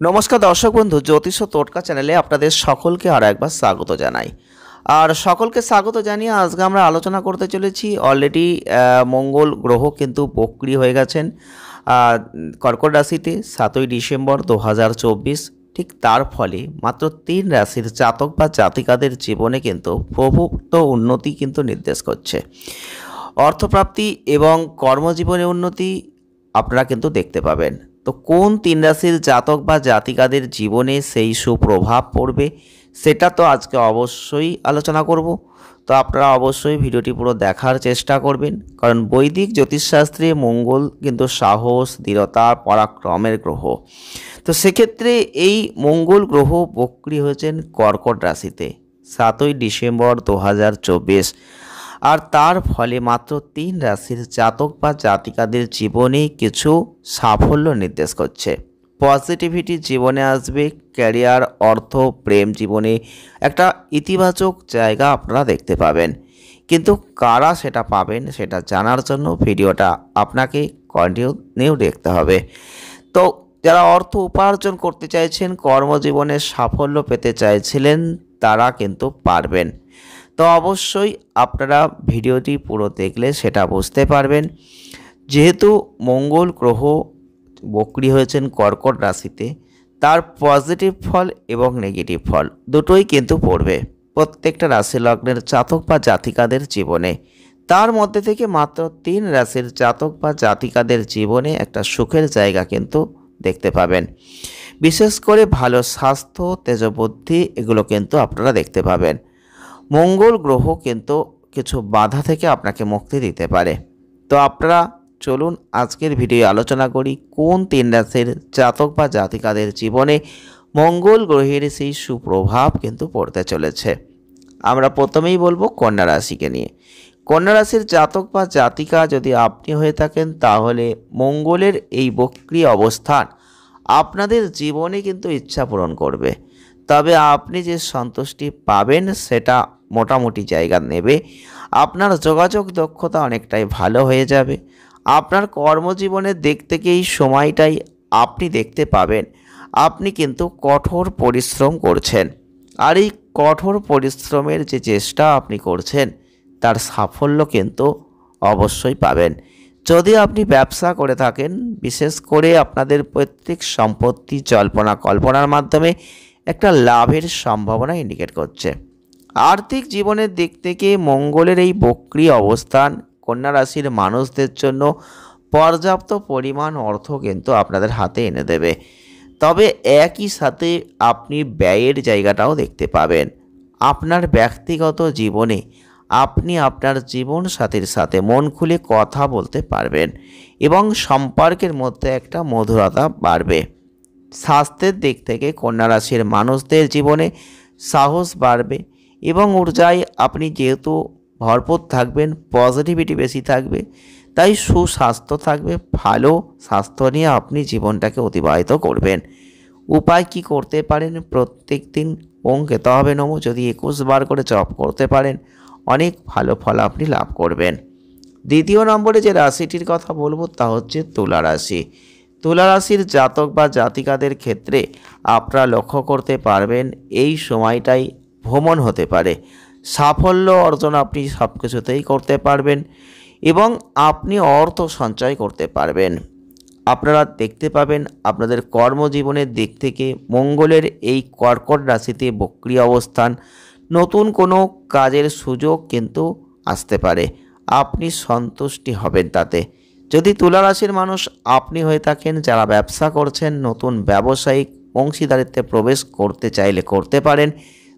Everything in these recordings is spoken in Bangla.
নমস্কার দর্শক বন্ধু, জ্যোতিষ ও টোটকা চ্যানেলে আপনাদের সকলকে আর একবার স্বাগত জানাই। আর সকলকে স্বাগত জানিয়ে আজকে আমরা আলোচনা করতে চলেছি। অলরেডি মঙ্গল গ্রহ কিন্তু বক্রী হয়ে গেছেন কর্কট রাশিতে 7ই ডিসেম্বর 2024। ঠিক তার ফলে মাত্র 3 রাশির জাতক বা জাতিকাদের জীবনে কিন্তু প্রভূত উন্নতি কিন্তু নির্দেশ করছে। অর্থপ্রাপ্তি এবং কর্মজীবনে উন্নতি আপনারা কিন্তু দেখতে পাবেন। তো কোন 3 রাশির জাতক বা জাতিকাদের জীবনে সেই সুপ্রভাব পড়বে সেটা তো আজকে অবশ্যই আলোচনা করব। তো আপনারা অবশ্যই ভিডিওটি পুরো দেখার চেষ্টা করবেন, কারণ বৈদিক জ্যোতিষশাস্ত্রে মঙ্গল কিন্তু সাহস, দৃঢ়তা, পরাক্রমের গ্রহ। তো সেক্ষেত্রে এই মঙ্গল গ্রহ বক্রী হয়েছেন কর্কট রাশিতে 7ই ডিসেম্বর 2024। আর তার ফলে মাত্র 3 রাশির জাতক বা জাতিকাদের জীবনে কিছু সাফল্য নির্দেশ করছে। পজিটিভিটি জীবনে আসবে, ক্যারিয়ার, অর্থ, প্রেম জীবনে একটা ইতিবাচক জায়গা আপনারা দেখতে পাবেন। কিন্তু কারা সেটা পাবেন সেটা জানার জন্য ভিডিওটা আপনাকে কন্টিনিউ দেখতে হবে। তো যারা অর্থ উপার্জন করতে চাইছেন, কর্মজীবনে সাফল্য পেতে চাইছিলেন, তারা কিন্তু পারবেন। তো অবশ্যই আপনারা ভিডিওটি পুরো দেখলে সেটা বুঝতে পারবেন। যেহেতু মঙ্গল গ্রহ বক্রী হয়েছেন কর্কট রাশিতে, তার পজিটিভ ফল এবং নেগেটিভ ফল দুটোই কিন্তু পড়বে প্রত্যেকটা রাশি লগ্নের জাতক বা জাতিকাদের জীবনে। তার মধ্যে থেকে মাত্র 3 রাশির জাতক বা জাতিকাদের জীবনে একটা সুখের জায়গা কিন্তু দেখতে পাবেন। বিশেষ করে ভালো স্বাস্থ্য, তেজবুদ্ধি এগুলো কিন্তু আপনারা দেখতে পাবেন। মঙ্গল গ্রহ কিন্তু কিছু বাধা থেকে আপনাকে মুক্তি দিতে পারে। তো আপনারা চলুন আজকের ভিডিও আলোচনা করি কোন 3 রাশির জাতক বা জাতিকাদের জীবনে মঙ্গল গ্রহের সেই সুপ্রভাব কিন্তু পড়তে চলেছে। আমরা প্রথমেই বলবো কন্যা রাশিকে নিয়ে। কন্যা রাশির জাতক বা জাতিকা যদি আপনি হয়ে থাকেন, তাহলে মঙ্গলের এই বক্রী অবস্থান আপনাদের জীবনে কিন্তু ইচ্ছা পূরণ করবে। তবে আপনি যে সন্তুষ্টি পাবেন সেটা মোটামুটি জায়গা নেবে। আপনার যোগাযোগ দক্ষতা অনেকটাই ভালো হয়ে যাবে। আপনার কর্মজীবনের দিক থেকে এই সময়টাই আপনি দেখতে পাবেন আপনি কিন্তু কঠোর পরিশ্রম করছেন। আর এই কঠোর পরিশ্রমের যে চেষ্টা আপনি করছেন তার সাফল্য কিন্তু অবশ্যই পাবেন। যদি আপনি ব্যবসা করে থাকেন, বিশেষ করে আপনাদের পৈতৃক সম্পত্তি জল্পনা কল্পনার মাধ্যমে একটা লাভের সম্ভাবনা ইন্ডিকেট করছে। আর্থিক জীবনের দিক থেকে মঙ্গলের এই বক্রী অবস্থান কন্যা রাশির মানুষদের জন্য পর্যাপ্ত পরিমাণ অর্থ কিন্তু আপনাদের হাতে এনে দেবে। তবে একই সাথে আপনি ব্যয়ের জায়গাটাও দেখতে পাবেন। আপনার ব্যক্তিগত জীবনে আপনি আপনার জীবন সাথীর সাথে মন খুলে কথা বলতে পারবেন এবং সম্পর্কের মধ্যে একটা মধুরতা বাড়বে। স্বাস্থ্যের দিক থেকে কন্যা রাশির মানুষদের জীবনে সাহস বাড়বে এবং ঊর্জায় আপনি যেহেতু ভরপুর থাকবেন, পজিটিভিটি বেশি থাকবে, তাই সুস্বাস্থ্য থাকবে। ভালো স্বাস্থ্য নিয়ে আপনি জীবনটাকে অতিবাহিত করবেন। উপায় কি করতে পারেন? প্রত্যেক দিন ওম কেতবে নমঃ যদি 21 বার করে জপ করতে পারেন, অনেক ভালো ফল আপনি লাভ করবেন। দ্বিতীয় নম্বরে যে রাশিটির কথা বলবো তা হচ্ছে তুলা রাশি। তুলা রাশির জাতক বা জাতিকাদের ক্ষেত্রে আপনারা লক্ষ্য করতে পারবেন এই সময়টাই ভ্রমণ হতে পারে। সাফল্য অর্জন আপনি সব কিছুতেই করতে পারবেন এবং আপনি অর্থ সঞ্চয় করতে পারবেন। আপনারা দেখতে পাবেন আপনাদের কর্মজীবনের দিক থেকে মঙ্গলের এই কর্কট রাশিতে বক্রী অবস্থান নতুন কোনো কাজের সুযোগ কিন্তু আসতে পারে। আপনি সন্তুষ্টি হবেন তাতে। যদি তুলা রাশির মানুষ আপনি হয়ে থাকেন, যারা ব্যবসা করছেন, নতুন ব্যবসায়িক অংশীদারিত্বে প্রবেশ করতে চাইলে করতে পারেন,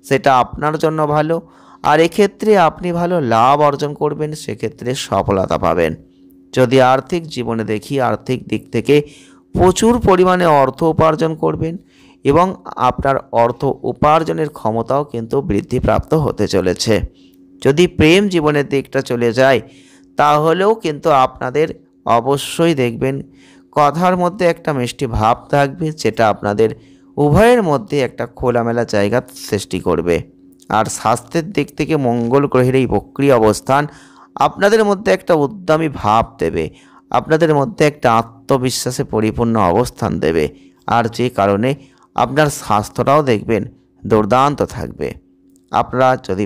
সেটা আপনার জন্য ভালো। আর এক্ষেত্রে আপনি ভালো লাভ অর্জন করবেন, সেক্ষেত্রে সফলতা পাবেন। যদি আর্থিক জীবনে দেখি, আর্থিক দিক থেকে প্রচুর পরিমাণে অর্থ উপার্জন করবেন এবং আপনার অর্থ উপার্জনের ক্ষমতাও কিন্তু বৃদ্ধিপ্রাপ্ত হতে চলেছে। যদি প্রেম জীবনের দিকটা চলে যায়, তাহলেও কিন্তু আপনাদের অবশ্যই দেখবেন কথার মধ্যে একটা মিষ্টি ভাব থাকবে, যেটা আপনাদের উভয়ের মধ্যে একটা খোলামেলা জায়গা সৃষ্টি করবে। আর স্বাস্থ্যের দিক থেকে মঙ্গল গ্রহের এই বক্রী অবস্থান আপনাদের মধ্যে একটা উদ্যমী ভাব দেবে, আপনাদের মধ্যে একটা আত্মবিশ্বাসে পরিপূর্ণ অবস্থান দেবে। আর যে কারণে আপনার স্বাস্থ্যটাও দেখবেন দুর্দান্ত থাকবে। আপনারা যদি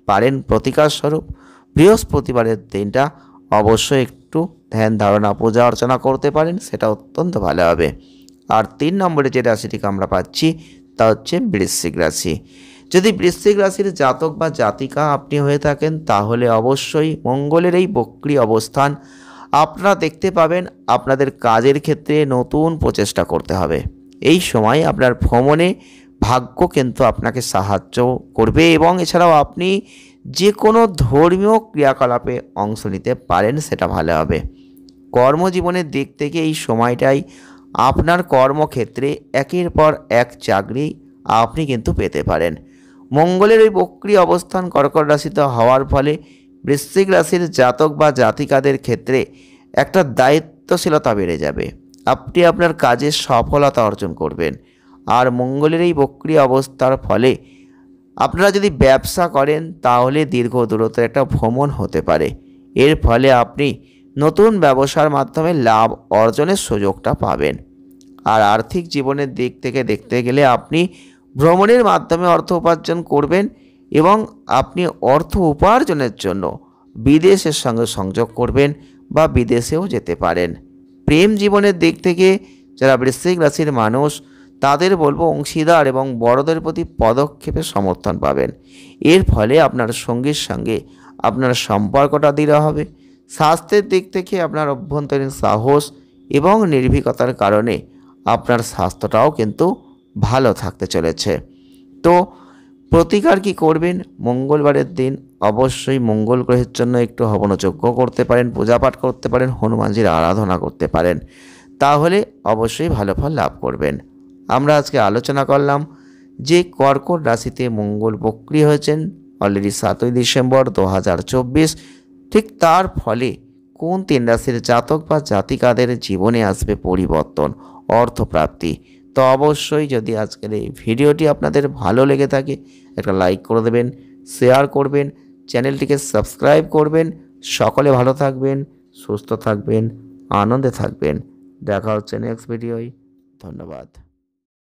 পারেন প্রতিকার স্বরূপ বৃহস্পতিবারের দিনটা অবশ্যই একটু ধ্যান ধারণা পূজা অর্চনা করতে পারেন, সেটা অত্যন্ত ভালো হবে। আর 3 নম্বরে যে রাশিটিকে আমরা পাচ্ছি তা হচ্ছে বৃশ্চিক রাশি। যদি বৃশ্চিক রাশির জাতক বা জাতিকা আপনি হয়ে থাকেন তাহলে অবশ্যই মঙ্গলের এই বক্রী অবস্থান আপনারা দেখতে পাবেন আপনাদের কাজের ক্ষেত্রে নতুন প্রচেষ্টা করতে হবে। এই সময় আপনার ভ্রমণে ভাগ্য কিন্তু আপনাকে সাহায্য করবে এবং এছাড়াও আপনি যে কোনো ধর্মীয় ক্রিয়াকলাপে অংশ নিতে পারেন, সেটা ভালো হবে। কর্মজীবনের দিক থেকে এই সময়টাই আপনার কর্মক্ষেত্রে একের পর এক চাকরি আপনি কিন্তু পেতে পারেন। মঙ্গলের ওই বক্রী অবস্থান কর্কট রাশিতে হওয়ার ফলে বৃশ্চিক রাশির জাতক বা জাতিকাদের ক্ষেত্রে একটা দায়িত্বশীলতা বেড়ে যাবে। আপনি আপনার কাজে সফলতা অর্জন করবেন। আর মঙ্গলের এই বক্রী অবস্থার ফলে আপনারা যদি ব্যবসা করেন তাহলে দীর্ঘ দূরত্বের একটা ভ্রমণ হতে পারে। এর ফলে আপনি নতুন ব্যবসার মাধ্যমে লাভ অর্জনের সুযোগটা পাবেন। আর আর্থিক জীবনের দিক থেকে দেখতে গেলে আপনি ভ্রমণের মাধ্যমে অর্থ উপার্জন করবেন এবং আপনি অর্থ উপার্জনের জন্য বিদেশের সঙ্গে সংযোগ করবেন বা বিদেশেও যেতে পারেন। প্রেম জীবনের দিক থেকে যারা বৃশ্চিক রাশির মানুষ তাদের বলবো অংশীদার এবং বড়দের প্রতি পদক্ষেপে সমর্থন পাবেন। এর ফলে আপনার সঙ্গীর সঙ্গে আপনার সম্পর্কটা দৃঢ় হবে। স্বাস্থ্যের দিক থেকে আপনার অভ্যন্তরীণ সাহস এবং নির্ভীকতার কারণে আপনার স্বাস্থ্যটাও কিন্তু ভালো থাকতে চলেছে। তো প্রতিকার কি করবেন? মঙ্গলবারের দিন অবশ্যই মঙ্গল গ্রহের জন্য একটু হবনযজ্ঞ করতে পারেন, পূজাপাঠ করতে পারেন, হনুমানজির আরাধনা করতে পারেন, তাহলে অবশ্যই ভালো ফল লাভ করবেন। আমরা আজকে আলোচনা করলাম যে কর্কট রাশিতে মঙ্গল বক্রী হয়েছেন অলরেডি 7ই ডিসেম্বর 2024। ঠিক তার ফলে কোন 3 রাশির জাতক বা জাতিকাদের জীবনে আসবে পরিবর্তন, অর্থপ্রাপ্তি। তো অবশ্যই যদি আজকের এই ভিডিওটি আপনাদের ভালো লেগে থাকে একটা লাইক করে দেবেন, শেয়ার করবেন, চ্যানেলটিকে সাবস্ক্রাইব করবেন। সকলে ভালো থাকবেন, সুস্থ থাকবেন, আনন্দে থাকবেন। দেখা হচ্ছে নেক্সট ভিডিওয়। ধন্যবাদ।